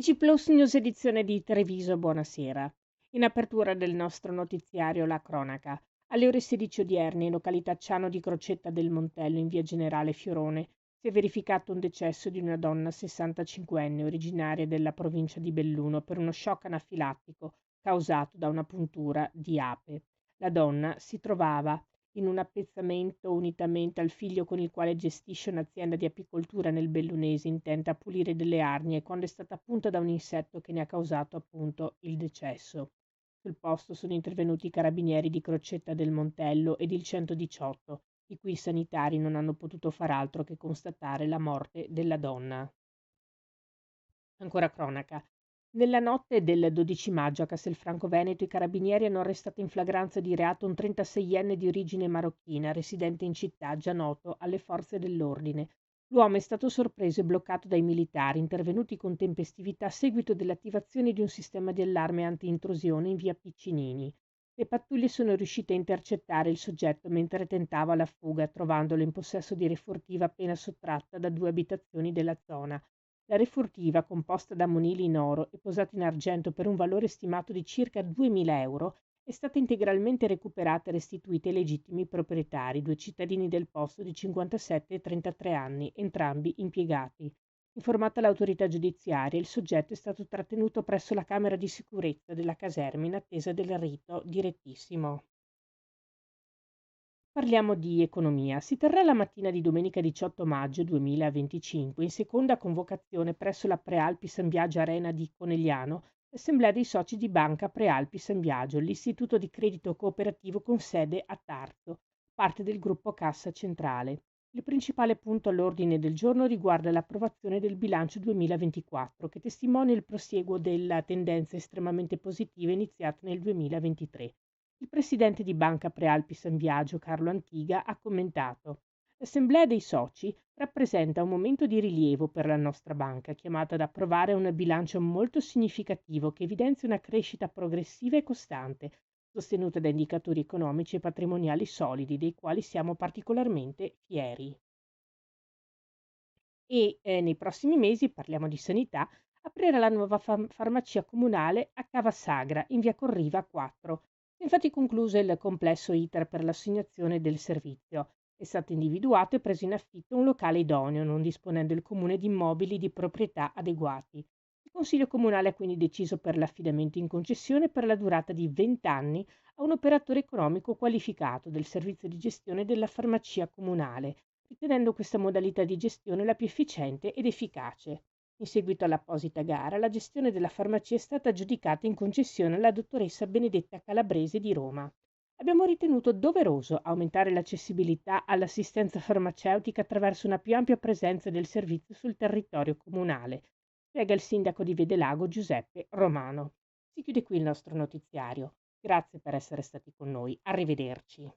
TG Plus News edizione di Treviso, buonasera. In apertura del nostro notiziario la cronaca. Alle ore 16 odierne, in località Ciano di Crocetta del Montello, in via Generale Fiorone, si è verificato un decesso di una donna 65enne originaria della provincia di Belluno per uno shock anafilattico causato da una puntura di ape. La donna si trovava in un appezzamento unitamente al figlio con il quale gestisce un'azienda di apicoltura nel Bellunese intenta a pulire delle arnie quando è stata punta da un insetto che ne ha causato appunto il decesso. Sul posto sono intervenuti i carabinieri di Crocetta del Montello ed il 118, i cui sanitari non hanno potuto far altro che constatare la morte della donna. Ancora cronaca. Nella notte del 12 maggio a Castelfranco Veneto i carabinieri hanno arrestato in flagranza di reato un 36enne di origine marocchina, residente in città, già noto alle forze dell'ordine. L'uomo è stato sorpreso e bloccato dai militari, intervenuti con tempestività a seguito dell'attivazione di un sistema di allarme anti-intrusione in via Piccinini. Le pattuglie sono riuscite a intercettare il soggetto mentre tentava la fuga, trovandolo in possesso di refurtiva appena sottratta da 2 abitazioni della zona. La refurtiva, composta da monili in oro e posata in argento per un valore stimato di circa 2.000 euro, è stata integralmente recuperata e restituita ai legittimi proprietari, 2 cittadini del posto di 57 e 33 anni, entrambi impiegati. Informata l'autorità giudiziaria, il soggetto è stato trattenuto presso la camera di sicurezza della caserma in attesa del rito direttissimo. Parliamo di economia. Si terrà la mattina di domenica 18 maggio 2025, in seconda convocazione presso la Prealpi San Biagio Arena di Conegliano, l'assemblea dei soci di Banca Prealpi San Biagio, l'istituto di credito cooperativo con sede a Tarzo, parte del gruppo Cassa Centrale. Il principale punto all'ordine del giorno riguarda l'approvazione del bilancio 2024, che testimonia il prosieguo della tendenza estremamente positiva iniziata nel 2023. Il presidente di Banca Prealpi San Biagio, Carlo Antiga, ha commentato: l'assemblea dei soci rappresenta un momento di rilievo per la nostra banca, chiamata ad approvare un bilancio molto significativo che evidenzia una crescita progressiva e costante, sostenuta da indicatori economici e patrimoniali solidi, dei quali siamo particolarmente fieri. Nei prossimi mesi, parliamo di sanità, aprirà la nuova farmacia comunale a Cavasagra, in via Corriva 4. È infatti concluso il complesso iter per l'assegnazione del servizio. È stato individuato e preso in affitto un locale idoneo, non disponendo il comune di immobili di proprietà adeguati. Il Consiglio Comunale ha quindi deciso per l'affidamento in concessione per la durata di 20 anni a un operatore economico qualificato del servizio di gestione della farmacia comunale, ritenendo questa modalità di gestione la più efficiente ed efficace. In seguito all'apposita gara, la gestione della farmacia è stata aggiudicata in concessione alla dottoressa Benedetta Calabrese di Roma. Abbiamo ritenuto doveroso aumentare l'accessibilità all'assistenza farmaceutica attraverso una più ampia presenza del servizio sul territorio comunale, spiega il sindaco di Vedelago Giuseppe Romano. Si chiude qui il nostro notiziario. Grazie per essere stati con noi. Arrivederci.